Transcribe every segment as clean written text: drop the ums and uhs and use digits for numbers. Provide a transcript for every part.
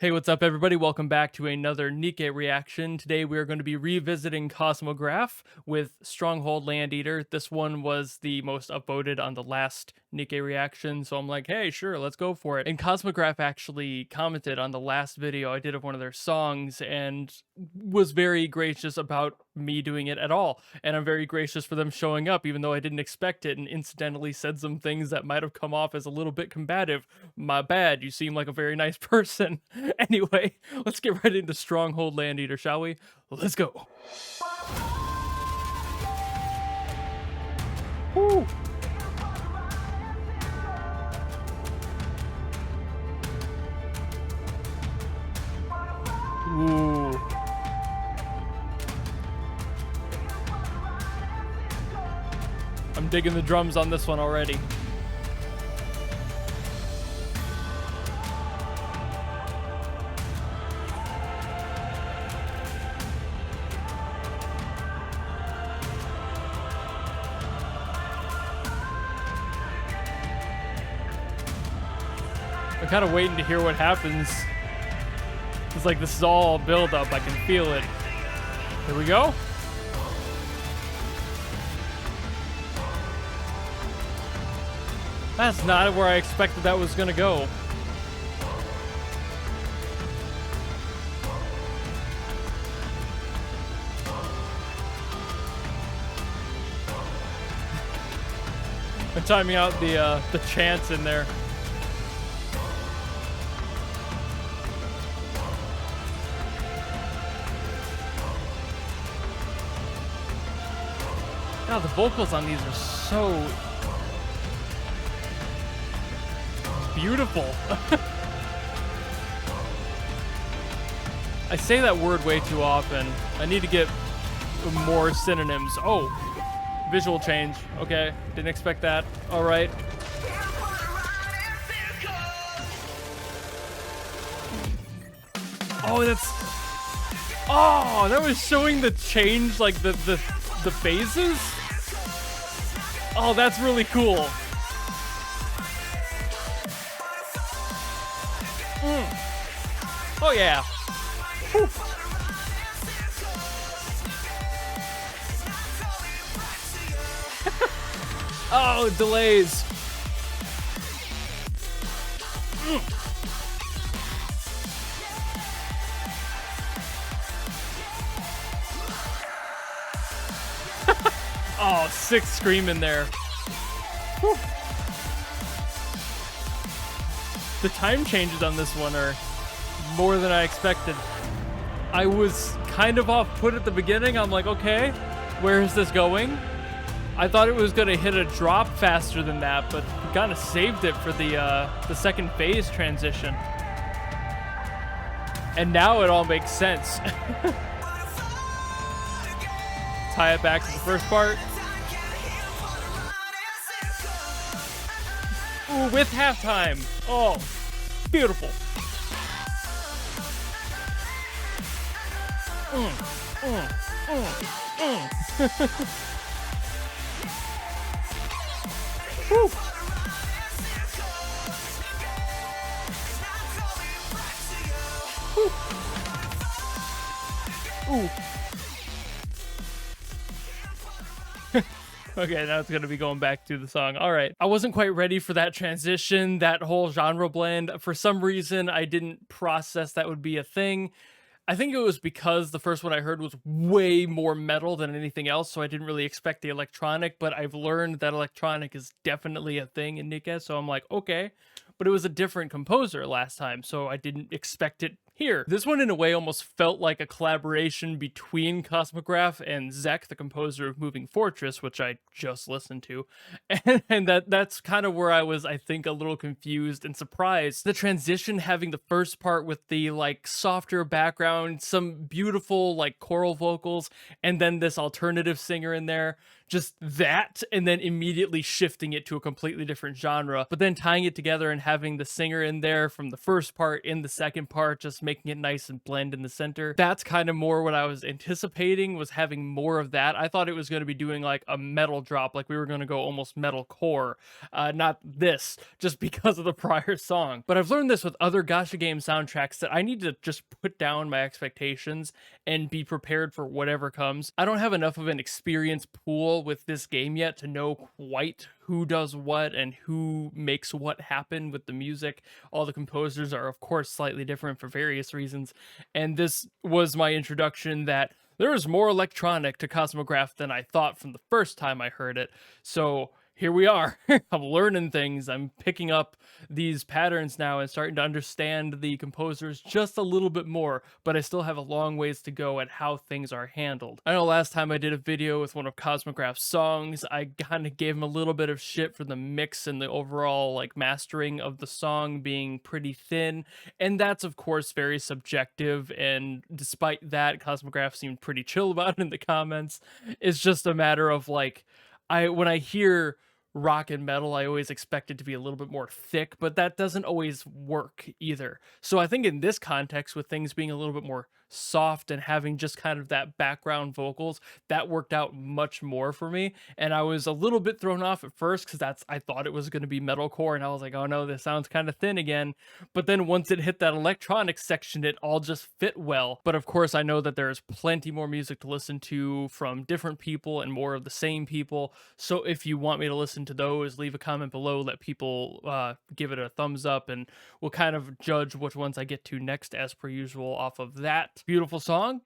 Hey, what's up, everybody? Welcome back to another NIKKE reaction. Today, we are going to be revisiting Cosmograph with Stronghold Land Eater. This one was the most upvoted on the last NIKKE reaction, so I'm like, hey, sure, let's go for it. And Cosmograph actually commented on the last video I did of one of their songs and was very gracious about me doing it at all. And I'm very gracious for them showing up, even though I didn't expect it, and incidentally said some things that might have come off as a little bit combative. My bad, you seem like a very nice person. Anyway, let's get right into Stronghold Land Eater, shall we? Let's go. Woo! Ooh. I'm digging the drums on this one already. I'm kind of waiting to hear what happens. It's like this is all build up. I can feel it. Here we go. That's not where I expected that was gonna go. I'm timing out the chants in there. God, the vocals on these are so beautiful. I say that word way too often. I need to get more synonyms. Oh, visual change. Okay, didn't expect that. All right. Oh, that was showing the change, like the phases. Oh, that's really cool. Oh yeah. Whew. Oh, delays. Oh, sick scream in there. Whew. The time changes on this one are more than I expected. I was kind of off put at the beginning. I'm like, okay, where is this going? I thought it was gonna hit a drop faster than that, but kind of saved it for the second phase transition. And now it all makes sense. Tie it back to the first part. Ooh, with halftime. Oh, beautiful. Woo. Woo. Ooh. Okay, now it's going to be going back to the song. All right. I wasn't quite ready for that transition, that whole genre blend. For some reason, I didn't process that would be a thing. I think it was because the first one I heard was way more metal than anything else, so I didn't really expect the electronic, but I've learned that electronic is definitely a thing in NIKKE, so I'm like, okay. But it was a different composer last time, so I didn't expect it here. This one, in a way, almost felt like a collaboration between Cosmograph and Zek, the composer of Moving Fortress, which I just listened to. And that's kind of where I was, I think, a little confused and surprised. The transition, having the first part with the, like, softer background, some beautiful, like, choral vocals, and then this alternative singer in there. Just that, and then immediately shifting it to a completely different genre, but then tying it together and having the singer in there from the first part in the second part just making it nice and blend in the center. That's kind of more what I was anticipating, was having more of that. I thought it was going to be doing like a metal drop, like we were going to go almost metalcore, not this, just because of the prior song. But I've learned this with other gacha game soundtracks, that I need to just put down my expectations and be prepared for whatever comes. I don't have enough of an experience pool with this game yet to know quite who does what and who makes what happen with the music. All the composers are, of course, slightly different for various reasons. And this was my introduction that there is more electronic to Cosmograph than I thought from the first time I heard it. So here we are. I'm learning things. I'm picking up these patterns now and starting to understand the composers just a little bit more, but I still have a long ways to go at how things are handled. I know last time I did a video with one of Cosmograph's songs, I kind of gave him a little bit of shit for the mix and the overall like mastering of the song being pretty thin, and that's of course very subjective, and despite that, Cosmograph seemed pretty chill about it in the comments. It's just a matter of like, when I hear rock and metal, I always expect it to be a little bit more thick, but that doesn't always work either. So I think in this context, with things being a little bit more soft and having just kind of that background vocals, that worked out much more for me. And I was a little bit thrown off at first because I thought it was going to be metalcore, and I was like, oh no, this sounds kind of thin again. But then once it hit that electronic section, it all just fit well. But of course, I know that there's plenty more music to listen to from different people and more of the same people. So if you want me to listen to those, leave a comment below, let people give it a thumbs up, and we'll kind of judge which ones I get to next as per usual off of that. Beautiful song.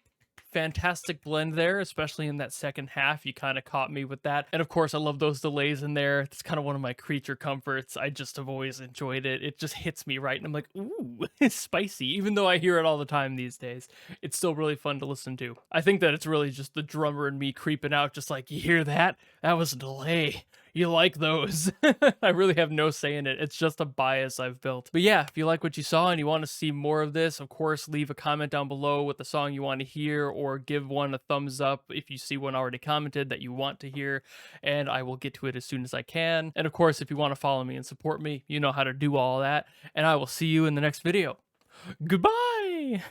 Fantastic blend there, especially in that second half. You kind of caught me with that. And of course, I love those delays in there. It's kind of one of my creature comforts. I just have always enjoyed it. It just hits me right. And I'm like, ooh, it's spicy. Even though I hear it all the time these days, it's still really fun to listen to. I think that it's really just the drummer and me creeping out, just like, you hear that? That was a delay. You like those. I really have no say in it. It's just a bias I've built. But yeah, if you like what you saw and you want to see more of this, of course, leave a comment down below with the song you want to hear, or give one a thumbs up if you see one already commented that you want to hear, and I will get to it as soon as I can. And of course, if you want to follow me and support me, you know how to do all that, and I will see you in the next video. Goodbye!